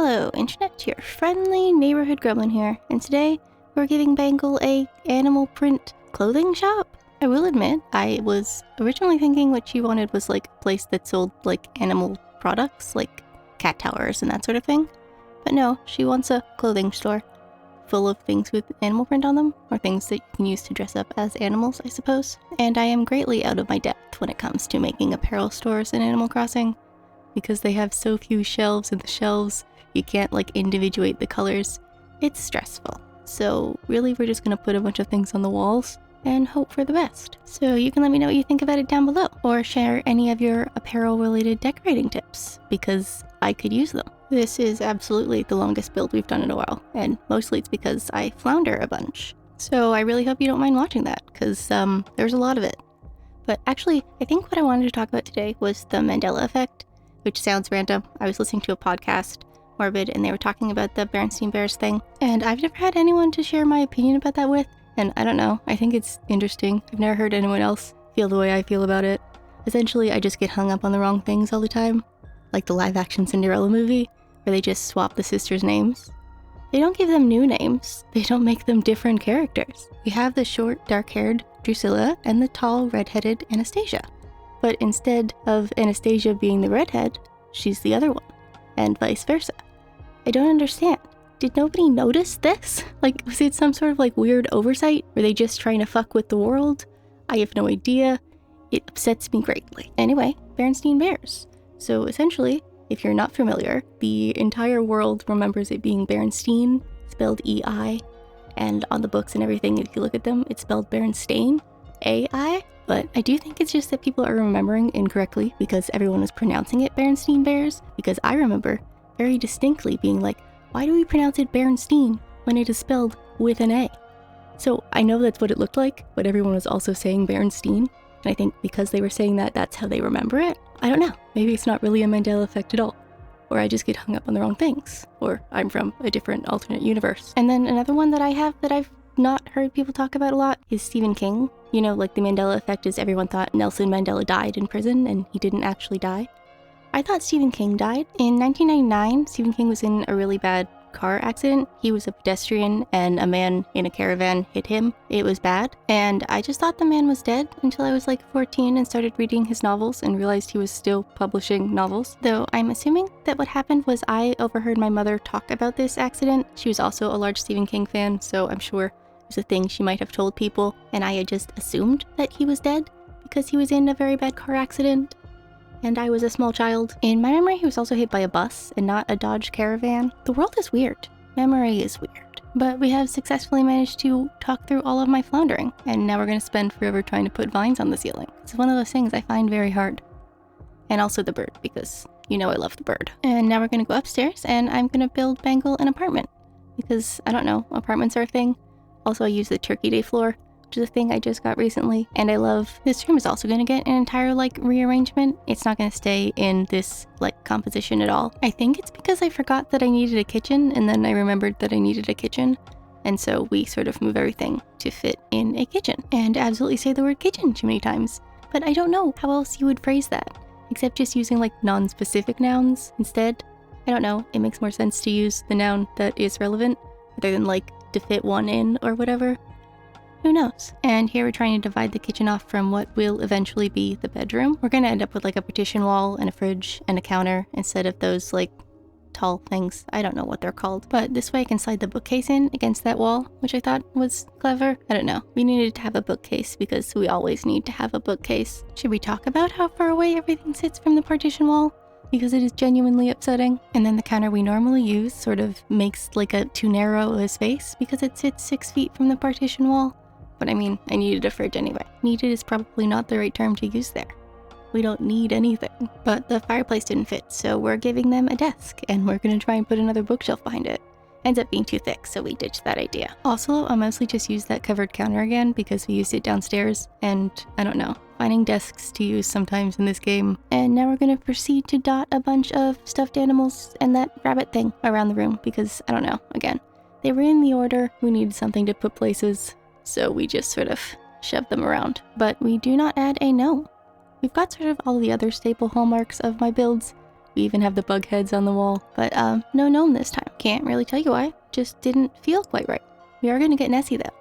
Hello, Internet, your friendly neighborhood gremlin here, and today we're giving Bangle a animal print clothing shop. I will admit, I was originally thinking what she wanted was like a place that sold like animal products, like cat towers and that sort of thing. But no, she wants a clothing store full of things with animal print on them, or things that you can use to dress up as animals, I suppose. And I am greatly out of my depth when it comes to making apparel stores in Animal Crossing, because they have so few shelves, and the shelves, you can't like individuate the colors. It's stressful. So really we're just gonna put a bunch of things on the walls and hope for the best. So you can let me know what you think about it down below, or share any of your apparel related decorating tips, because I could use them. This is absolutely the longest build we've done in a while, and mostly it's because I flounder a bunch. So I really hope you don't mind watching that, because there's a lot of it. But actually, I think what I wanted to talk about today was the Mandela effect, which sounds random. I was listening to a podcast, Morbid, and they were talking about the Berenstain Bears thing, and I've never had anyone to share my opinion about that with, and I don't know, I think it's interesting. I've never heard anyone else feel the way I feel about it. Essentially, I just get hung up on the wrong things all the time, like the live-action Cinderella movie, where they just swap the sisters' names. They don't give them new names, they don't make them different characters. We have the short, dark-haired Drusilla and the tall, red-headed Anastasia. But instead of Anastasia being the redhead, she's the other one, and vice versa. I don't understand. Did nobody notice this? Like, was it some sort of like weird oversight? Were they just trying to fuck with the world? I have no idea. It upsets me greatly. Anyway, Berenstain Bears. So essentially, if you're not familiar, the entire world remembers it being Berenstain, spelled E-I, and on the books and everything, if you look at them, it's spelled Berenstain, A-I. But I do think it's just that people are remembering incorrectly because everyone was pronouncing it Berenstain Bears, because I remember very distinctly being like, why do we pronounce it Berenstain when it is spelled with an A? So I know that's what it looked like, but everyone was also saying Berenstain, and I think because they were saying that, that's how they remember it. I don't know, maybe it's not really a Mandela effect at all, or I just get hung up on the wrong things, or I'm from a different alternate universe. And then another one that I have that I've not heard people talk about a lot is Stephen King. You know, like the Mandela effect is everyone thought Nelson Mandela died in prison, and he didn't actually die. I thought Stephen King died. In 1999, Stephen King was in a really bad car accident. He was a pedestrian and a man in a caravan hit him. It was bad, and I just thought the man was dead until I was like 14 and started reading his novels and realized he was still publishing novels. Though I'm assuming that what happened was I overheard my mother talk about this accident. She was also a large Stephen King fan, so I'm sure it was a thing she might have told people, and I had just assumed that he was dead because he was in a very bad car accident and I was a small child. In my memory, he was also hit by a bus and not a Dodge Caravan. The world is weird. Memory is weird. But we have successfully managed to talk through all of my floundering, and now we're going to spend forever trying to put vines on the ceiling. It's one of those things I find very hard. And also the bird, because you know I love the bird. And now we're going to go upstairs, and I'm going to build Bangle an apartment, because, I don't know, apartments are a thing. Also, I use the Turkey Day floor, which is a thing I just got recently, and I love. This room is also going to get an entire like rearrangement. It's not going to stay in this like composition at all. I think it's because I forgot that I needed a kitchen, and then I remembered that I needed a kitchen, and so we sort of move everything to fit in a kitchen, and absolutely say the word kitchen too many times. But I don't know how else you would phrase that, except just using like non-specific nouns instead. I don't know, it makes more sense to use the noun that is relevant, rather than like to fit one in or whatever. Who knows? And here we're trying to divide the kitchen off from what will eventually be the bedroom. We're going to end up with like a partition wall and a fridge and a counter instead of those like tall things. I don't know what they're called. But this way I can slide the bookcase in against that wall, which I thought was clever. I don't know. We needed to have a bookcase because we always need to have a bookcase. Should we talk about how far away everything sits from the partition wall? Because it is genuinely upsetting. And then the counter we normally use sort of makes like a too narrow of a space because it sits 6 feet from the partition wall. But I mean, I needed a fridge anyway. Needed is probably not the right term to use there. We don't need anything. But the fireplace didn't fit, so we're giving them a desk, and we're gonna try and put another bookshelf behind it. Ends up being too thick, so we ditched that idea. Also, I'll mostly just use that covered counter again because we used it downstairs, and I don't know, finding desks to use sometimes in this game. And now we're gonna proceed to dot a bunch of stuffed animals and that rabbit thing around the room because, I don't know, again, they were in the order, we needed something to put places. So we just sort of shoved them around. But we do not add a gnome. We've got sort of all the other staple hallmarks of my builds, We even have the bug heads on the wall. But no gnome this time. Can't really tell you why. Just didn't feel quite right. We are gonna get Nessie though,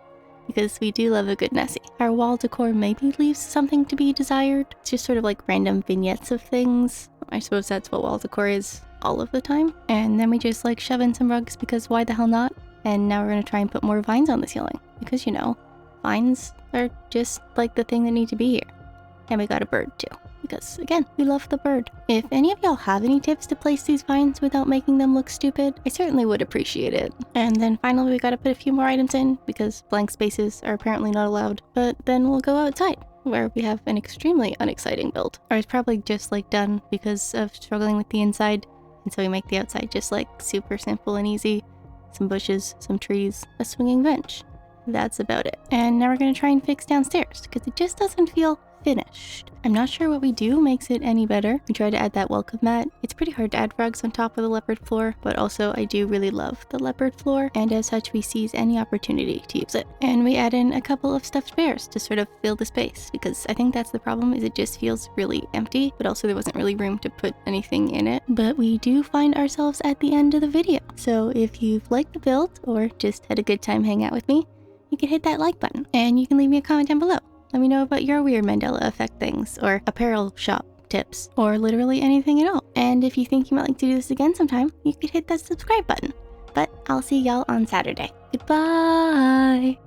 because we do love a good Nessie. Our wall decor maybe leaves something to be desired. It's just sort of like random vignettes of things. I suppose that's what wall decor is all of the time. And then we just like shove in some rugs because why the hell not? And now we're gonna try and put more vines on the ceiling because, you know, vines are just like the thing that need to be here. And we got a bird too, because again, we love the bird. If any of y'all have any tips to place these vines without making them look stupid, I certainly would appreciate it. And then finally we gotta put a few more items in because blank spaces are apparently not allowed. But then we'll go outside where we have an extremely unexciting build. Or it's probably just like done because of struggling with the inside. And so we make the outside just like super simple and easy. Some bushes, some trees, a swinging bench. That's about it. And now we're gonna try and fix downstairs because it just doesn't feel finished. I'm not sure what we do makes it any better. We tried to add that welcome mat. It's pretty hard to add rugs on top of the leopard floor, but also I do really love the leopard floor, and as such we seize any opportunity to use it. And we add in a couple of stuffed bears to sort of fill the space, because I think that's the problem, is it just feels really empty, but also there wasn't really room to put anything in it. But we do find ourselves at the end of the video. So if you've liked the build, or just had a good time hanging out with me, you can hit that like button, and you can leave me a comment down below. Let me know about your weird Mandela effect things, or apparel shop tips, or literally anything at all. And if you think you might like to do this again sometime, you could hit that subscribe button. But I'll see y'all on Saturday. Goodbye!